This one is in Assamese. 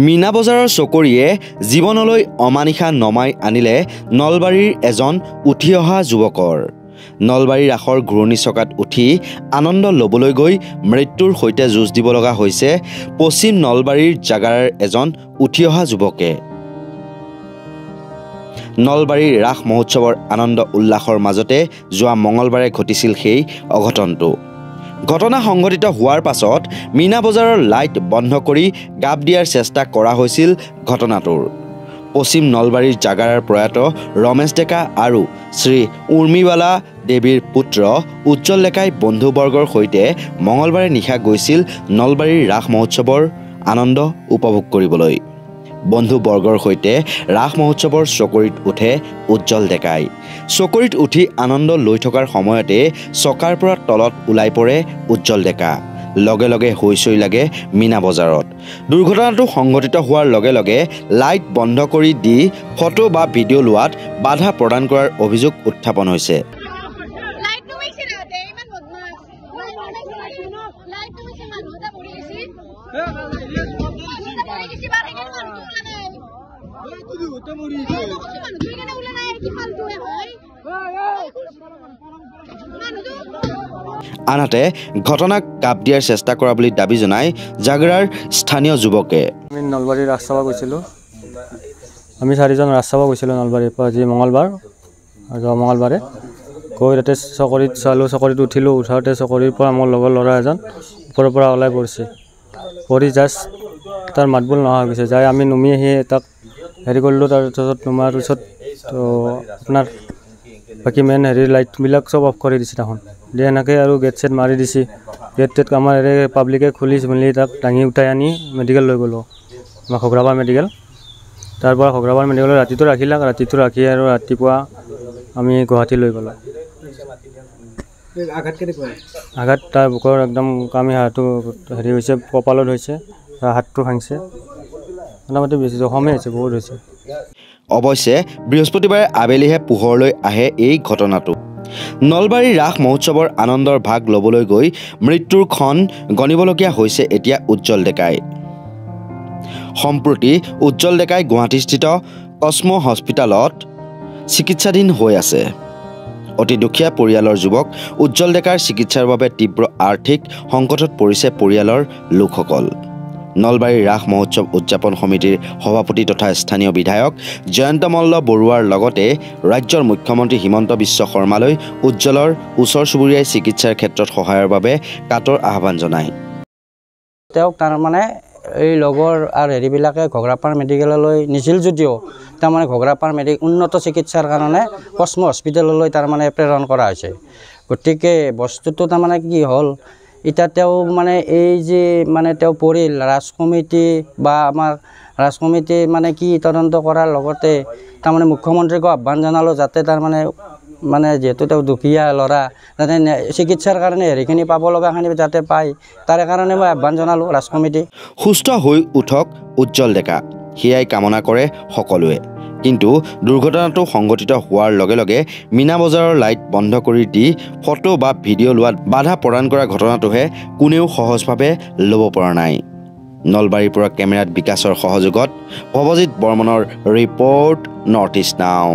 মিনা বজাৰৰ চকৰিয়ে জীৱনলৈ অমানিশা নমাই আনিলে নলবাৰীৰ এজন উঠি অহা যুৱকৰ। নলবাৰীৰ ৰাসৰ ঘূৰণি চকাত উঠি আনন্দ ল'বলৈ গৈ মৃত্যুৰ সৈতে যুঁজ দিব লগা হৈছে পশ্চিম নলবাৰীৰ জাগাৰাৰ এজন উঠি অহা যুৱকে। নলবাৰীৰ ৰাস মহোৎসৱৰ আনন্দ উল্লাসৰ মাজতে যোৱা মঙলবাৰে ঘটিছিল সেই অঘটনটো। ঘটনা সংঘটিত হোৱাৰ পাছত মিনা বজাৰৰ লাইট বন্ধ কৰি গাপ দিয়াৰ চেষ্টা কৰা হৈছিল ঘটনাটোৰ। পশ্চিম নলবাৰীৰ জাগাৰাৰ প্ৰয়াত ৰমেশ ডেকা আৰু শ্ৰী উৰ্মিবালা দেৱীৰ পুত্ৰ উজ্জ্বল ডেকাই বন্ধুবৰ্গৰ সৈতে মঙলবাৰে নিশা গৈছিল নলবাৰীৰ ৰাস মহোৎসৱৰ আনন্দ উপভোগ কৰিবলৈ। বন্ধুবৰ্গৰ সৈতে ৰাস মহোৎসৱৰ চকৰিত উঠে উজ্জ্বল ডেকাই। চকৰিত উঠি আনন্দ লৈ থকাৰ সময়তে চকাৰ পৰা তলত ওলাই পৰে উজ্জ্বল ডেকা। লগে লগে হৈচৈ লাগে মিনা বজাৰত। দুৰ্ঘটনাটো সংঘটিত হোৱাৰ লগে লগে লাইট বন্ধ কৰি দি ফটো বা ভিডিঅ' লোৱাত বাধা প্ৰদান কৰাৰ অভিযোগ উত্থাপন হৈছে। আনহাতে ঘটনাক কাপ দিয়াৰ চেষ্টা কৰা বুলি দাবী জনাই জাগৰাৰ স্থানীয় যুৱকে। আমি নলবাৰীৰ ৰাস চাব গৈছিলোঁ। আমি 4জন ৰাস চাব গৈছিলোঁ নলবাৰীৰ পৰা। আজি মঙলবাৰ, যোৱা মঙলবাৰে গৈ তাতে চকৰিত চালোঁ। চকৰিত উঠিলোঁ। উঠাওঁতে চকৰিৰ পৰা মোৰ লগৰ ল'ৰা এজন ওপৰৰ পৰা ওলাই পৰিছে। পৰি জাষ্ট তাৰ মাতবোল নোহোৱা হৈ গৈছে। যাই আমি নুমি আহি তাক হেৰি কৰিলোঁ। তাৰপিছত নুমাৰ পিছত তো আপোনাৰ বাকী মেইন লাইটবিলাক চব অফ কৰি দিছে দেখোন। দিয়ে এনেকৈ আৰু গেট চেট মাৰি দিছে। গেট আমাৰ পাব্লিকে খুলি মেলি তাক দাঙি উঠাই আনি মেডিকেল লৈ গ'লোঁ, আমাৰ ঘগ্ৰাপাৰ মেডিকেল। তাৰপৰা ঘগ্ৰাপাৰ মেডিকেলত ৰাতিটো ৰাখিলাক। ৰাতিটো ৰাখি আৰু ৰাতিপুৱা আমি গুৱাহাটী লৈ গ'লোঁ। আঘাত তাৰ বুকৰ একদম কামি হাতটো হেৰি হৈছে, কপালত হৈছে, হাতটো ভাঙিছে। মোটামুটি বেছি জখমেই হৈছে, বহুত হৈছে। অৱশ্যে বৃহস্পতিবাৰে আবেলিহে পোহৰলৈ আহে এই ঘটনাটো। নলবাৰীৰ ৰাস মহোৎসৱৰ আনন্দৰ ভাগ ল'বলৈ গৈ মৃত্যুৰ ক্ষণ গণিবলগীয়া হৈছে এতিয়া উজ্জ্বল ডেকাই। সম্প্ৰতি উজ্জ্বল ডেকাই গুৱাহাটীস্থিত কস্মো হস্পিটেলত চিকিৎসাধীন হৈ আছে। অতি দুখীয়া পৰিয়ালৰ যুৱক উজ্জ্বল ডেকাৰ চিকিৎসাৰ বাবে তীব্ৰ আৰ্থিক সংকটত পৰিছে পৰিয়ালৰ লোকসকল। নলবাৰীৰ ৰাস মহোৎসৱ উদযাপন সমিতিৰ সভাপতি তথা স্থানীয় বিধায়ক জয়ন্ত মল্ল বৰুৱাৰ লগতে ৰাজ্যৰ মুখ্যমন্ত্ৰী হিমন্ত বিশ্ব শৰ্মালৈ উজ্জ্বলৰ ওচৰ চুবুৰীয়াই চিকিৎসাৰ ক্ষেত্ৰত সহায়ৰ বাবে কাতৰ আহ্বান জনায়। তেওঁক তাৰমানে এই লগৰ আৰু হেৰিবিলাকে ঘগ্ৰাপাৰ মেডিকেললৈ নিছিল যদিও তাৰমানে ঘগ্ৰাপাৰ উন্নত চিকিৎসাৰ কাৰণে কস্মো হস্পিটেললৈ তাৰমানে প্ৰেৰণ কৰা হৈছে। গতিকে বস্তুটো তাৰমানে কি হ'ল, এতিয়া তেওঁ মানে এই যে মানে তেওঁ পৰিল, ৰাজ কমিটি বা আমাৰ ৰাজ কমিটি মানে কি তদন্ত কৰাৰ লগতে তাৰমানে মুখ্যমন্ত্ৰীকো আহ্বান জনালোঁ যাতে তাৰমানে যিহেতু তেওঁ দুখীয়া ল'ৰা, যাতে চিকিৎসাৰ কাৰণে হেৰিখিনি পাব লগাখিনি যাতে পায়, তাৰে কাৰণে মই আহ্বান জনালোঁ ৰাজ কমিটি। সুস্থ হৈ উঠক উজ্জ্বল ডেকা, সেয়াই কামনা কৰে সকলোৱে। কিন্তু দুৰ্ঘটনাটো সংঘটিত হোৱাৰ লগে লগে মিনা বজাৰৰ লাইট বন্ধ কৰি দি ফটো বা ভিডিঅ' লোৱাত বাধা প্ৰদান কৰা ঘটনাটোহে কোনেও সহজভাৱে ল'ব পৰা নাই। নলবাৰীৰ পৰা কেমেৰাত বিকাশৰ সহযোগত ভৱজিৎ বৰ্মনৰ ৰিপৰ্ট, নৰ্থ ইষ্ট নাও।